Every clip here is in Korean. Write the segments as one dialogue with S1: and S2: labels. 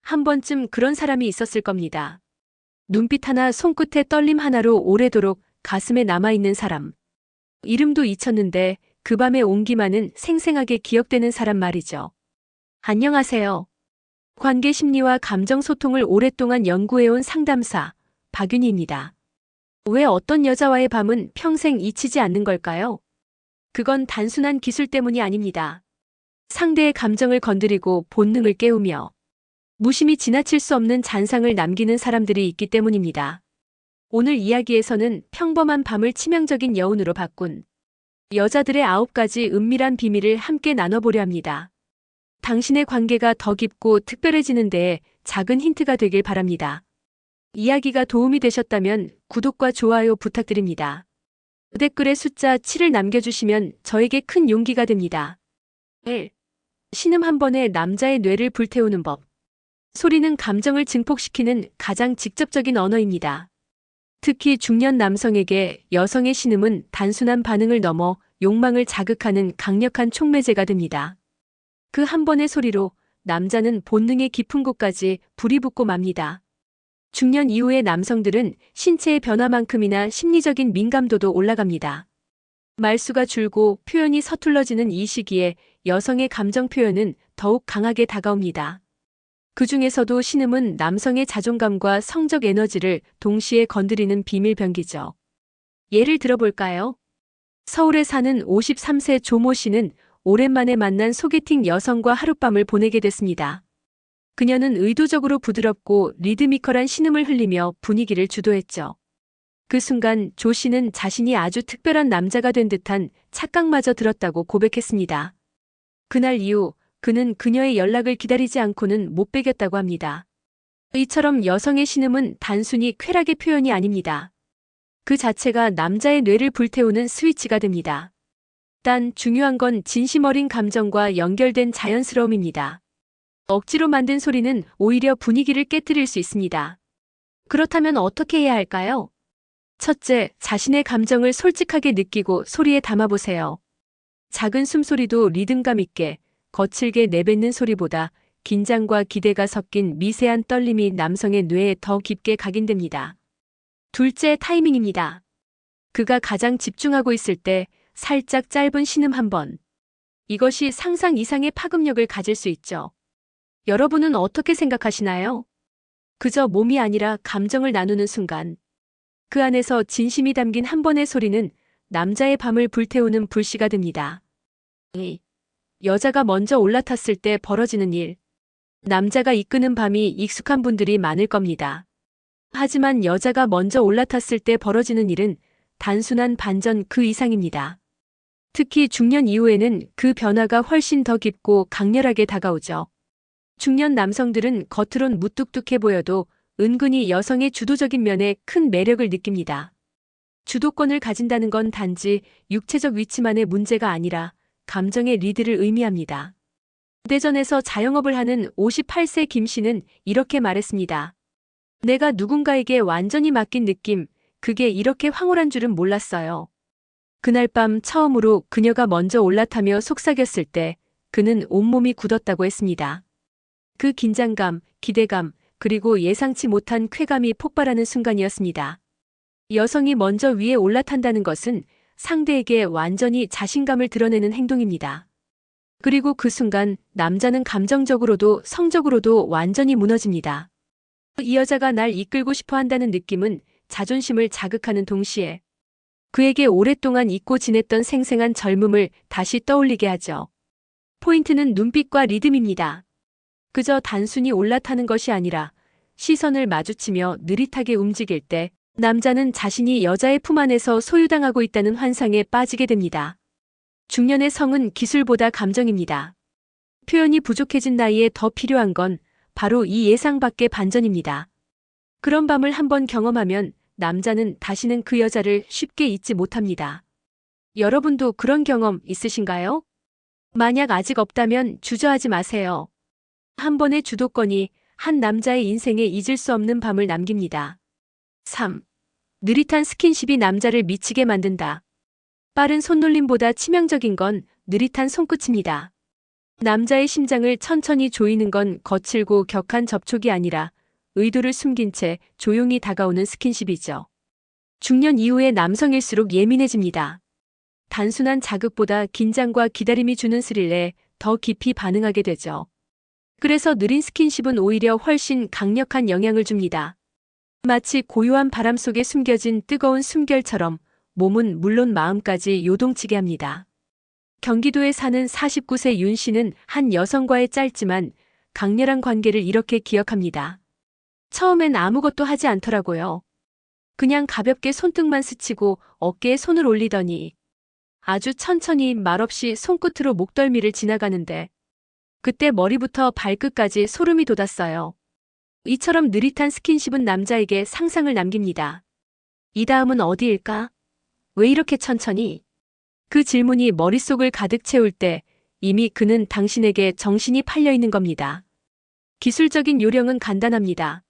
S1: 한 번쯤 그런 사람이 있었을 겁니다. 눈빛 하나, 손끝의 떨림 하나로 오래도록 가슴에 남아있는 사람. 이름도 잊혔는데 그 밤의 온기만은 생생하게 기억되는 사람 말이죠. 안녕하세요. 관계 심리와 감정 소통을 오랫동안 연구해온 상담사 박윤희입니다. 왜 어떤 여자와의 밤은 평생 잊히지 않는 걸까요? 그건 단순한 기술 때문이 아닙니다. 상대의 감정을 건드리고 본능을 깨우며 무심히 지나칠 수 없는 잔상을 남기는 사람들이 있기 때문입니다. 오늘 이야기에서는 평범한 밤을 치명적인 여운으로 바꾼 여자들의 9가지 은밀한 비밀을 함께 나눠보려 합니다. 당신의 관계가 더 깊고 특별해지는 데에 작은 힌트가 되길 바랍니다. 이야기가 도움이 되셨다면 구독과 좋아요 부탁드립니다. 댓글에 숫자 7을 남겨주시면 저에게 큰 용기가 됩니다. 1. 신음 한 번에 남자의 뇌를 불태우는 법. 소리는 감정을 증폭시키는 가장 직접적인 언어입니다. 특히 중년 남성에게 여성의 신음은 단순한 반응을 넘어 욕망을 자극하는 강력한 촉매제가 됩니다. 그 한 번의 소리로 남자는 본능의 깊은 곳까지 불이 붙고 맙니다. 중년 이후의 남성들은 신체의 변화만큼이나 심리적인 민감도도 올라갑니다. 말수가 줄고 표현이 서툴러지는 이 시기에 여성의 감정 표현은 더욱 강하게 다가옵니다. 그 중에서도 신음은 남성의 자존감과 성적 에너지를 동시에 건드리는 비밀병기죠. 예를 들어볼까요? 서울에 사는 53세 조모 씨는 오랜만에 만난 소개팅 여성과 하룻밤을 보내게 됐습니다. 그녀는 의도적으로 부드럽고 리드미컬한 신음을 흘리며 분위기를 주도했죠. 그 순간 조 씨는 자신이 아주 특별한 남자가 된 듯한 착각마저 들었다고 고백했습니다. 그날 이후 그는 그녀의 연락을 기다리지 않고는 못 베겼다고 합니다. 이처럼 여성의 신음은 단순히 쾌락의 표현이 아닙니다. 그 자체가 남자의 뇌를 불태우는 스위치가 됩니다. 단 중요한 건 진심 어린 감정과 연결된 자연스러움입니다. 억지로 만든 소리는 오히려 분위기를 깨뜨릴 수 있습니다. 그렇다면 어떻게 해야 할까요? 첫째, 자신의 감정을 솔직하게 느끼고 소리에 담아보세요. 작은 숨소리도 리듬감 있게, 거칠게 내뱉는 소리보다 긴장과 기대가 섞인 미세한 떨림이 남성의 뇌에 더 깊게 각인됩니다. 둘째, 타이밍입니다. 그가 가장 집중하고 있을 때 살짝 짧은 신음 한 번. 이것이 상상 이상의 파급력을 가질 수 있죠. 여러분은 어떻게 생각하시나요? 그저 몸이 아니라 감정을 나누는 순간. 그 안에서 진심이 담긴 한 번의 소리는 남자의 밤을 불태우는 불씨가 됩니다. 2. 여자가 먼저 올라탔을 때 벌어지는 일. 남자가 이끄는 밤이 익숙한 분들이 많을 겁니다. 하지만 여자가 먼저 올라탔을 때 벌어지는 일은 단순한 반전 그 이상입니다. 특히 중년 이후에는 그 변화가 훨씬 더 깊고 강렬하게 다가오죠. 중년 남성들은 겉으론 무뚝뚝해 보여도 은근히 여성의 주도적인 면에 큰 매력을 느낍니다. 주도권을 가진다는 건 단지 육체적 위치만의 문제가 아니라 감정의 리드를 의미합니다. 대전에서 자영업을 하는 58세 김 씨는 이렇게 말했습니다. 내가 누군가에게 완전히 맡긴 느낌, 그게 이렇게 황홀한 줄은 몰랐어요. 그날 밤 처음으로 그녀가 먼저 올라타며 속삭였을 때 그는 온몸이 굳었다고 했습니다. 그 긴장감, 기대감, 그리고 예상치 못한 쾌감이 폭발하는 순간이었습니다. 여성이 먼저 위에 올라탄다는 것은 상대에게 완전히 자신감을 드러내는 행동입니다. 그리고 그 순간 남자는 감정적으로도 성적으로도 완전히 무너집니다. 이 여자가 날 이끌고 싶어 한다는 느낌은 자존심을 자극하는 동시에 그에게 오랫동안 잊고 지냈던 생생한 젊음을 다시 떠올리게 하죠. 포인트는 눈빛과 리듬입니다. 그저 단순히 올라타는 것이 아니라 시선을 마주치며 느릿하게 움직일 때 남자는 자신이 여자의 품 안에서 소유당하고 있다는 환상에 빠지게 됩니다. 중년의 성은 기술보다 감정입니다. 표현이 부족해진 나이에 더 필요한 건 바로 이 예상 밖의 반전입니다. 그런 밤을 한번 경험하면 남자는 다시는 그 여자를 쉽게 잊지 못합니다. 여러분도 그런 경험 있으신가요? 만약 아직 없다면 주저하지 마세요. 한 번의 주도권이 한 남자의 인생에 잊을 수 없는 밤을 남깁니다. 3. 느릿한 스킨십이 남자를 미치게 만든다. 빠른 손놀림보다 치명적인 건 느릿한 손끝입니다. 남자의 심장을 천천히 조이는 건 거칠고 격한 접촉이 아니라 의도를 숨긴 채 조용히 다가오는 스킨십이죠. 중년 이후의 남성일수록 예민해집니다. 단순한 자극보다 긴장과 기다림이 주는 스릴에 더 깊이 반응하게 되죠. 그래서 느린 스킨십은 오히려 훨씬 강력한 영향을 줍니다. 마치 고요한 바람 속에 숨겨진 뜨거운 숨결처럼 몸은 물론 마음까지 요동치게 합니다. 경기도에 사는 49세 윤 씨는 한 여성과의 짧지만 강렬한 관계를 이렇게 기억합니다. 처음엔 아무것도 하지 않더라고요. 그냥 가볍게 손등만 스치고 어깨에 손을 올리더니 아주 천천히 말없이 손끝으로 목덜미를 지나가는데 그때 머리부터 발끝까지 소름이 돋았어요. 이처럼 느릿한 스킨십은 남자에게 상상을 남깁니다. 이 다음은 어디일까? 왜 이렇게 천천히? 그 질문이 머릿속을 가득 채울 때 이미 그는 당신에게 정신이 팔려 있는 겁니다. 기술적인 요령은 간단합니다.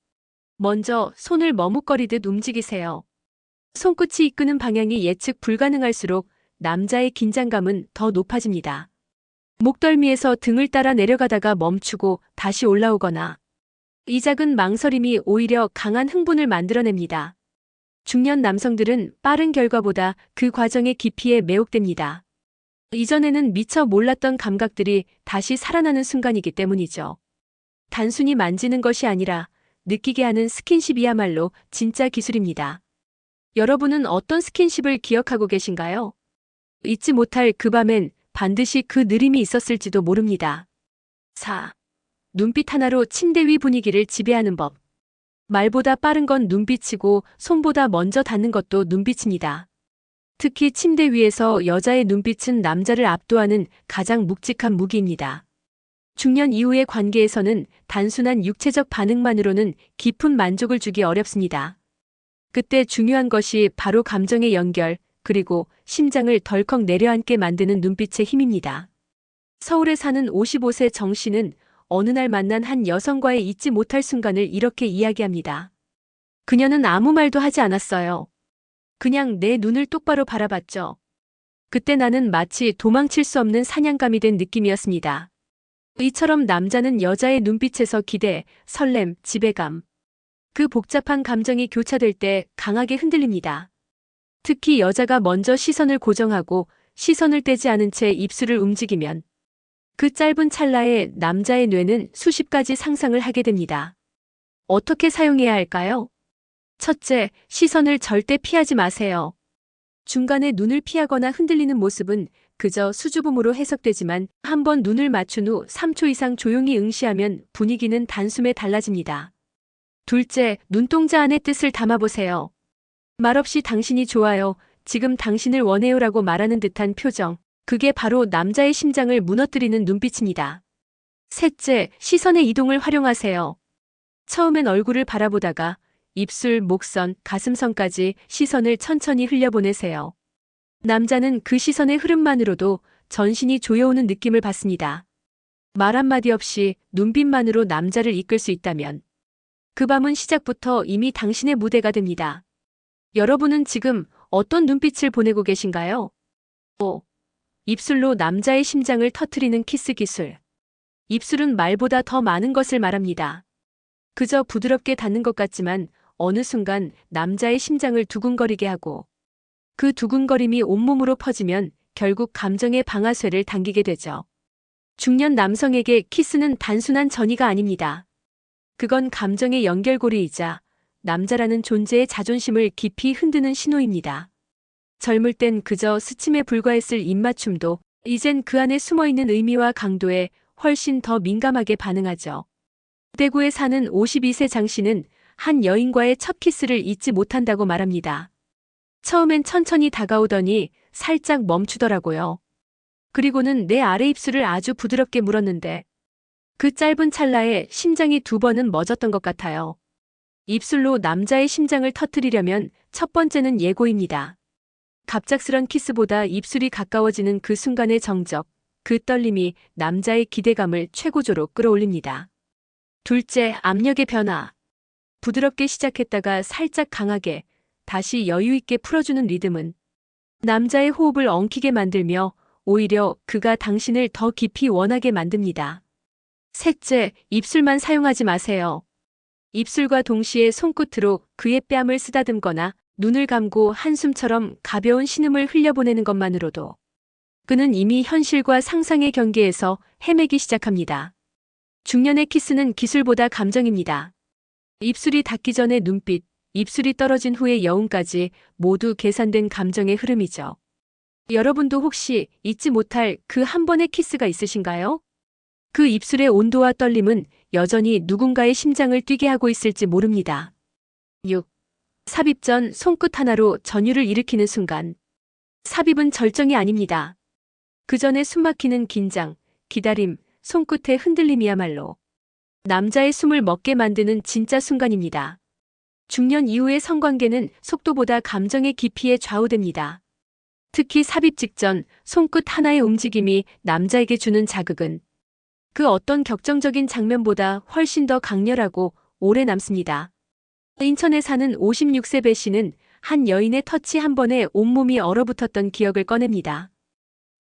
S1: 먼저 손을 머뭇거리듯 움직이세요. 손끝이 이끄는 방향이 예측 불가능할수록 남자의 긴장감은 더 높아집니다. 목덜미에서 등을 따라 내려가다가 멈추고 다시 올라오거나 이 작은 망설임이 오히려 강한 흥분을 만들어냅니다. 중년 남성들은 빠른 결과보다 그 과정의 깊이에 매혹됩니다. 이전에는 미처 몰랐던 감각들이 다시 살아나는 순간이기 때문이죠. 단순히 만지는 것이 아니라 느끼게 하는 스킨십이야말로 진짜 기술입니다. 여러분은 어떤 스킨십을 기억하고 계신가요? 잊지 못할 그 밤엔 반드시 그 느림이 있었을지도 모릅니다. 4. 눈빛 하나로 침대 위 분위기를 지배하는 법. 말보다 빠른 건 눈빛이고 손보다 먼저 닿는 것도 눈빛입니다. 특히 침대 위에서 여자의 눈빛은 남자를 압도하는 가장 묵직한 무기입니다. 중년 이후의 관계에서는 단순한 육체적 반응만으로는 깊은 만족을 주기 어렵습니다. 그때 중요한 것이 바로 감정의 연결, 그리고 심장을 덜컥 내려앉게 만드는 눈빛의 힘입니다. 서울에 사는 55세 정 씨는 어느 날 만난 한 여성과의 잊지 못할 순간을 이렇게 이야기합니다. 그녀는 아무 말도 하지 않았어요. 그냥 내 눈을 똑바로 바라봤죠. 그때 나는 마치 도망칠 수 없는 사냥감이 된 느낌이었습니다. 이처럼 남자는 여자의 눈빛에서 기대, 설렘, 지배감, 그 복잡한 감정이 교차될 때 강하게 흔들립니다. 특히 여자가 먼저 시선을 고정하고 시선을 떼지 않은 채 입술을 움직이면 그 짧은 찰나에 남자의 뇌는 수십 가지 상상을 하게 됩니다. 어떻게 사용해야 할까요? 첫째, 시선을 절대 피하지 마세요. 중간에 눈을 피하거나 흔들리는 모습은 그저 수줍음으로 해석되지만 한번 눈을 맞춘 후 3초 이상 조용히 응시하면 분위기는 단숨에 달라집니다. 둘째, 눈동자 안에 뜻을 담아보세요. 말없이 당신이 좋아요, 지금 당신을 원해요라고 말하는 듯한 표정. 그게 바로 남자의 심장을 무너뜨리는 눈빛입니다. 셋째, 시선의 이동을 활용하세요. 처음엔 얼굴을 바라보다가 입술, 목선, 가슴선까지 시선을 천천히 흘려보내세요. 남자는 그 시선의 흐름만으로도 전신이 조여오는 느낌을 받습니다. 말 한마디 없이 눈빛만으로 남자를 이끌 수 있다면 그 밤은 시작부터 이미 당신의 무대가 됩니다. 여러분은 지금 어떤 눈빛을 보내고 계신가요? 5. 입술로 남자의 심장을 터트리는 키스 기술. 입술은 말보다 더 많은 것을 말합니다. 그저 부드럽게 닿는 것 같지만 어느 순간 남자의 심장을 두근거리게 하고 그 두근거림이 온몸으로 퍼지면 결국 감정의 방아쇠를 당기게 되죠. 중년 남성에게 키스는 단순한 전이가 아닙니다. 그건 감정의 연결고리이자 남자라는 존재의 자존심을 깊이 흔드는 신호입니다. 젊을 땐 그저 스침에 불과했을 입맞춤도 이젠 그 안에 숨어있는 의미와 강도에 훨씬 더 민감하게 반응하죠. 대구에 사는 52세 장 씨는 한 여인과의 첫 키스를 잊지 못한다고 말합니다. 처음엔 천천히 다가오더니 살짝 멈추더라고요. 그리고는 내 아래 입술을 아주 부드럽게 물었는데 그 짧은 찰나에 심장이 2번은 멎었던 것 같아요. 입술로 남자의 심장을 터뜨리려면 첫 번째는 예고입니다. 갑작스런 키스보다 입술이 가까워지는 그 순간의 정적, 그 떨림이 남자의 기대감을 최고조로 끌어올립니다. 둘째, 압력의 변화. 부드럽게 시작했다가 살짝 강하게, 다시 여유 있게 풀어주는 리듬은 남자의 호흡을 엉키게 만들며 오히려 그가 당신을 더 깊이 원하게 만듭니다. 셋째, 입술만 사용하지 마세요. 입술과 동시에 손끝으로 그의 뺨을 쓰다듬거나 눈을 감고 한숨처럼 가벼운 신음을 흘려보내는 것만으로도 그는 이미 현실과 상상의 경계에서 헤매기 시작합니다. 중년의 키스는 기술보다 감정입니다. 입술이 닿기 전에 눈빛, 입술이 떨어진 후의 여운까지 모두 계산된 감정의 흐름이죠. 여러분도 혹시 잊지 못할 그 한 번의 키스가 있으신가요? 그 입술의 온도와 떨림은 여전히 누군가의 심장을 뛰게 하고 있을지 모릅니다. 6. 삽입 전 손끝 하나로 전율을 일으키는 순간. 삽입은 절정이 아닙니다. 그 전에 숨막히는 긴장, 기다림, 손끝의 흔들림이야말로 남자의 숨을 멎게 만드는 진짜 순간입니다. 중년 이후의 성관계는 속도보다 감정의 깊이에 좌우됩니다. 특히 삽입 직전 손끝 하나의 움직임이 남자에게 주는 자극은 그 어떤 격정적인 장면보다 훨씬 더 강렬하고 오래 남습니다. 인천에 사는 56세 배 씨는 한 여인의 터치 한 번에 온몸이 얼어붙었던 기억을 꺼냅니다.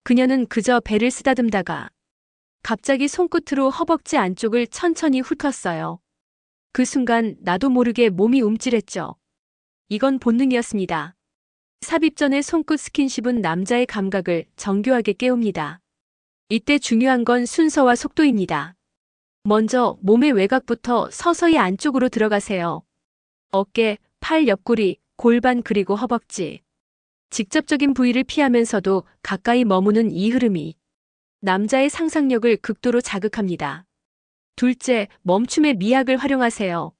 S1: 그녀는 그저 배를 쓰다듬다가 갑자기 손끝으로 허벅지 안쪽을 천천히 훑었어요. 그 순간 나도 모르게 몸이 움찔했죠. 이건 본능이었습니다. 삽입 전의 손끝 스킨십은 남자의 감각을 정교하게 깨웁니다. 이때 중요한 건 순서와 속도입니다. 먼저 몸의 외곽부터 서서히 안쪽으로 들어가세요. 어깨, 팔 옆구리, 골반 그리고 허벅지. 직접적인 부위를 피하면서도 가까이 머무는 이 흐름이 남자의 상상력을 극도로 자극합니다. 둘째, 멈춤의 미학을 활용하세요.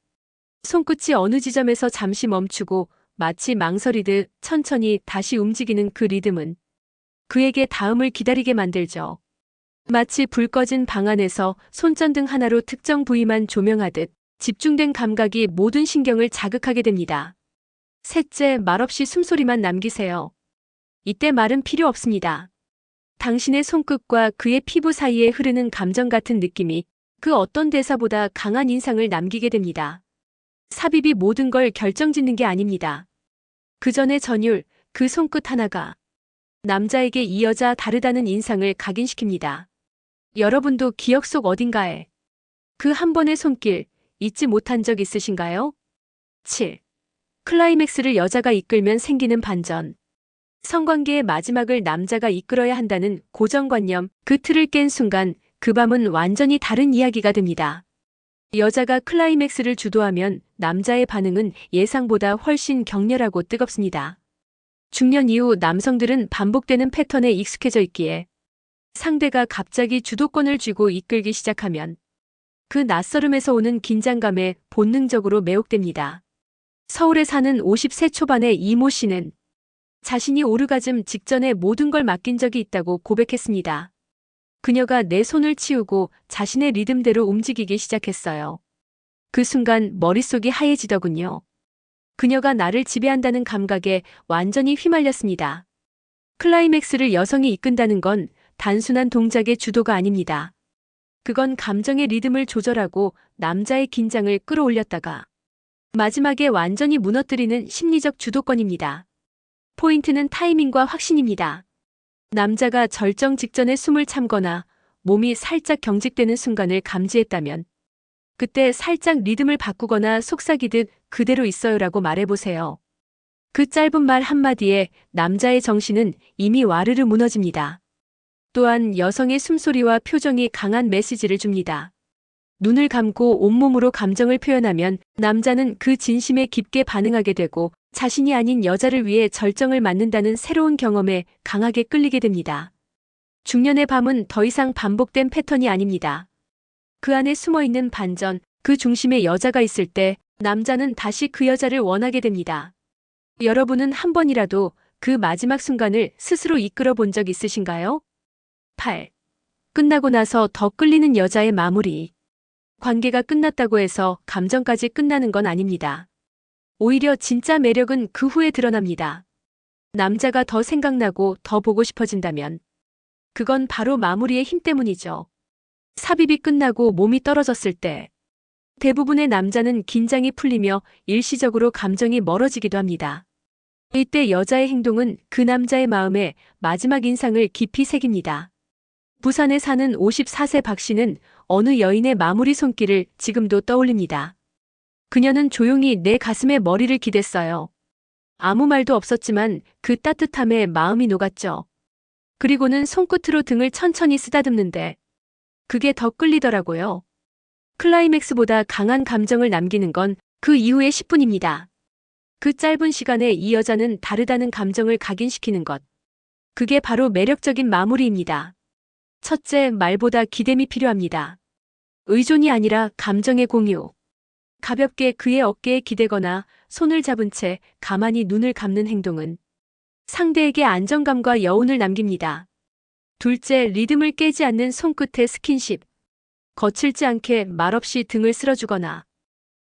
S1: 손끝이 어느 지점에서 잠시 멈추고 마치 망설이듯 천천히 다시 움직이는 그 리듬은 그에게 다음을 기다리게 만들죠. 마치 불 꺼진 방 안에서 손전등 하나로 특정 부위만 조명하듯 집중된 감각이 모든 신경을 자극하게 됩니다. 셋째, 말없이 숨소리만 남기세요. 이때 말은 필요 없습니다. 당신의 손끝과 그의 피부 사이에 흐르는 감정 같은 느낌이 그 어떤 대사보다 강한 인상을 남기게 됩니다. 삽입이 모든 걸 결정짓는 게 아닙니다. 그 전의 전율, 그 손끝 하나가 남자에게 이 여자 다르다는 인상을 각인시킵니다. 여러분도 기억 속 어딘가에 그 한 번의 손길 잊지 못한 적 있으신가요? 7. 클라이맥스를 여자가 이끌면 생기는 반전. 성관계의 마지막을 남자가 이끌어야 한다는 고정관념, 그 틀을 깬 순간 그 밤은 완전히 다른 이야기가 됩니다. 여자가 클라이맥스를 주도하면 남자의 반응은 예상보다 훨씬 격렬하고 뜨겁습니다. 중년 이후 남성들은 반복되는 패턴에 익숙해져 있기에 상대가 갑자기 주도권을 쥐고 이끌기 시작하면 그 낯설음에서 오는 긴장감에 본능적으로 매혹됩니다. 서울에 사는 50세 초반의 이모 씨는 자신이 오르가즘 직전에 모든 걸 맡긴 적이 있다고 고백했습니다. 그녀가 내 손을 치우고 자신의 리듬대로 움직이기 시작했어요. 그 순간 머릿속이 하얘지더군요. 그녀가 나를 지배한다는 감각에 완전히 휘말렸습니다. 클라이맥스를 여성이 이끈다는 건 단순한 동작의 주도가 아닙니다. 그건 감정의 리듬을 조절하고 남자의 긴장을 끌어올렸다가 마지막에 완전히 무너뜨리는 심리적 주도권입니다. 포인트는 타이밍과 확신입니다. 남자가 절정 직전에 숨을 참거나 몸이 살짝 경직되는 순간을 감지했다면 그때 살짝 리듬을 바꾸거나 속삭이듯 그대로 있어요라고 말해보세요. 그 짧은 말 한마디에 남자의 정신은 이미 와르르 무너집니다. 또한 여성의 숨소리와 표정이 강한 메시지를 줍니다. 눈을 감고 온몸으로 감정을 표현하면 남자는 그 진심에 깊게 반응하게 되고 자신이 아닌 여자를 위해 절정을 맞는다는 새로운 경험에 강하게 끌리게 됩니다. 중년의 밤은 더 이상 반복된 패턴이 아닙니다. 그 안에 숨어있는 반전, 그 중심에 여자가 있을 때 남자는 다시 그 여자를 원하게 됩니다. 여러분은 한 번이라도 그 마지막 순간을 스스로 이끌어 본 적 있으신가요? 8. 끝나고 나서 더 끌리는 여자의 마무리. 관계가 끝났다고 해서 감정까지 끝나는 건 아닙니다. 오히려 진짜 매력은 그 후에 드러납니다. 남자가 더 생각나고 더 보고 싶어진다면 그건 바로 마무리의 힘 때문이죠. 삽입이 끝나고 몸이 떨어졌을 때 대부분의 남자는 긴장이 풀리며 일시적으로 감정이 멀어지기도 합니다. 이때 여자의 행동은 그 남자의 마음에 마지막 인상을 깊이 새깁니다. 부산에 사는 54세 박 씨는 어느 여인의 마무리 손길을 지금도 떠올립니다. 그녀는 조용히 내 가슴에 머리를 기댔어요. 아무 말도 없었지만 그 따뜻함에 마음이 녹았죠. 그리고는 손끝으로 등을 천천히 쓰다듬는데 그게 더 끌리더라고요. 클라이맥스보다 강한 감정을 남기는 건 그 이후의 10분입니다. 그 짧은 시간에 이 여자는 다르다는 감정을 각인시키는 것. 그게 바로 매력적인 마무리입니다. 첫째, 말보다 기댐이 필요합니다. 의존이 아니라 감정의 공유. 가볍게 그의 어깨에 기대거나 손을 잡은 채 가만히 눈을 감는 행동은 상대에게 안정감과 여운을 남깁니다. 둘째, 리듬을 깨지 않는 손끝의 스킨십. 거칠지 않게 말없이 등을 쓸어주거나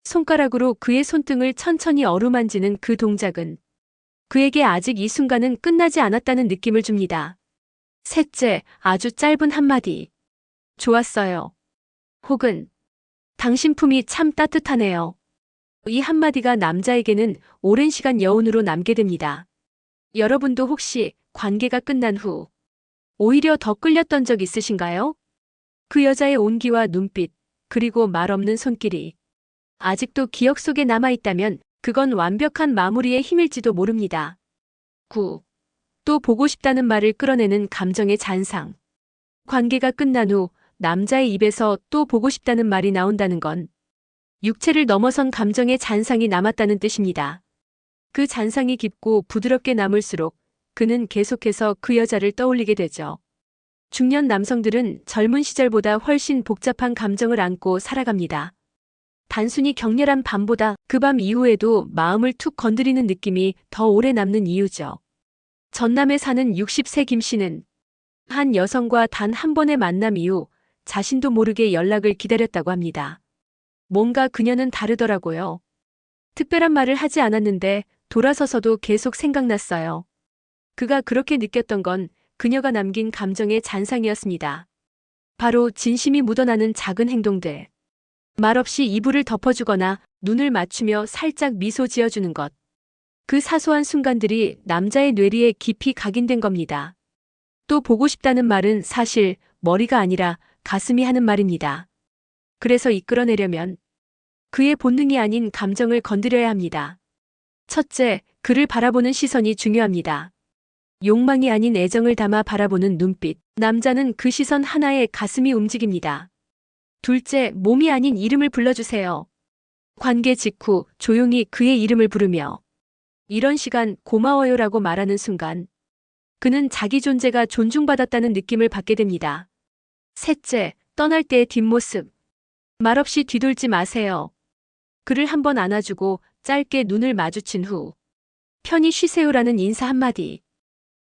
S1: 손가락으로 그의 손등을 천천히 어루만지는 그 동작은 그에게 아직 이 순간은 끝나지 않았다는 느낌을 줍니다. 셋째, 아주 짧은 한마디. 좋았어요. 혹은 당신 품이 참 따뜻하네요. 이 한마디가 남자에게는 오랜 시간 여운으로 남게 됩니다. 여러분도 혹시 관계가 끝난 후 오히려 더 끌렸던 적 있으신가요? 그 여자의 온기와 눈빛, 그리고 말 없는 손길이 아직도 기억 속에 남아있다면 그건 완벽한 마무리의 힘일지도 모릅니다. 9. 또 보고 싶다는 말을 끌어내는 감정의 잔상. 관계가 끝난 후 남자의 입에서 또 보고 싶다는 말이 나온다는 건 육체를 넘어선 감정의 잔상이 남았다는 뜻입니다. 그 잔상이 깊고 부드럽게 남을수록 그는 계속해서 그 여자를 떠올리게 되죠. 중년 남성들은 젊은 시절보다 훨씬 복잡한 감정을 안고 살아갑니다. 단순히 격렬한 밤보다 그 밤 이후에도 마음을 툭 건드리는 느낌이 더 오래 남는 이유죠. 전남에 사는 60세 김 씨는 한 여성과 단 한 번의 만남 이후 자신도 모르게 연락을 기다렸다고 합니다. 뭔가 그녀는 다르더라고요. 특별한 말을 하지 않았는데 돌아서서도 계속 생각났어요. 그가 그렇게 느꼈던 건 그녀가 남긴 감정의 잔상이었습니다. 바로 진심이 묻어나는 작은 행동들. 말없이 이불을 덮어주거나 눈을 맞추며 살짝 미소 지어주는 것. 그 사소한 순간들이 남자의 뇌리에 깊이 각인된 겁니다. 또 보고 싶다는 말은 사실 머리가 아니라 가슴이 하는 말입니다. 그래서 이끌어내려면 그의 본능이 아닌 감정을 건드려야 합니다. 첫째, 그를 바라보는 시선이 중요합니다. 욕망이 아닌 애정을 담아 바라보는 눈빛. 남자는 그 시선 하나에 가슴이 움직입니다. 둘째, 몸이 아닌 이름을 불러주세요. 관계 직후 조용히 그의 이름을 부르며 이런 시간 고마워요라고 말하는 순간 그는 자기 존재가 존중받았다는 느낌을 받게 됩니다. 셋째, 떠날 때의 뒷모습. 말없이 뒤돌지 마세요. 그를 한번 안아주고 짧게 눈을 마주친 후 편히 쉬세요라는 인사 한마디.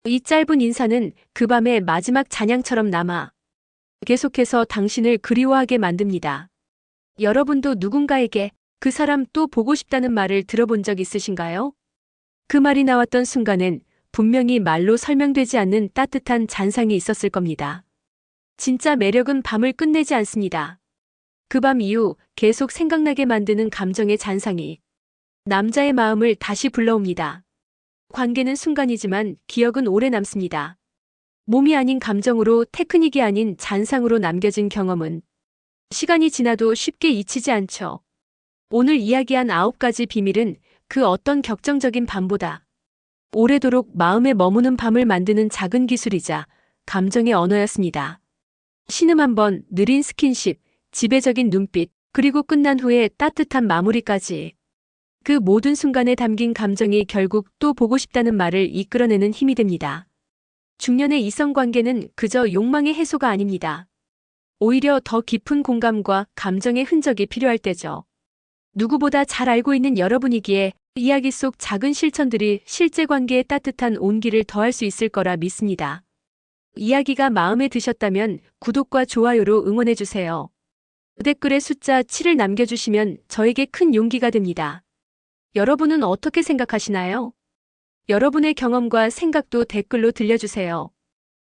S1: 이 짧은 인사는 그 밤의 마지막 잔향처럼 남아 계속해서 당신을 그리워하게 만듭니다. 여러분도 누군가에게 그 사람 또 보고 싶다는 말을 들어본 적 있으신가요? 그 말이 나왔던 순간엔 분명히 말로 설명되지 않는 따뜻한 잔상이 있었을 겁니다. 진짜 매력은 밤을 끝내지 않습니다. 그 밤 이후 계속 생각나게 만드는 감정의 잔상이 남자의 마음을 다시 불러옵니다. 관계는 순간이지만 기억은 오래 남습니다. 몸이 아닌 감정으로 테크닉이 아닌 잔상으로 남겨진 경험은 시간이 지나도 쉽게 잊히지 않죠. 오늘 이야기한 9가지 비밀은 그 어떤 격정적인 밤보다 오래도록 마음에 머무는 밤을 만드는 작은 기술이자 감정의 언어였습니다. 신음 한 번, 느린 스킨십, 지배적인 눈빛, 그리고 끝난 후에 따뜻한 마무리까지. 그 모든 순간에 담긴 감정이 결국 또 보고 싶다는 말을 이끌어내는 힘이 됩니다. 중년의 이성관계는 그저 욕망의 해소가 아닙니다. 오히려 더 깊은 공감과 감정의 흔적이 필요할 때죠. 누구보다 잘 알고 있는 여러분이기에 이야기 속 작은 실천들이 실제 관계에 따뜻한 온기를 더할 수 있을 거라 믿습니다. 이야기가 마음에 드셨다면 구독과 좋아요로 응원해주세요. 댓글에 숫자 7을 남겨주시면 저에게 큰 용기가 됩니다. 여러분은 어떻게 생각하시나요? 여러분의 경험과 생각도 댓글로 들려주세요.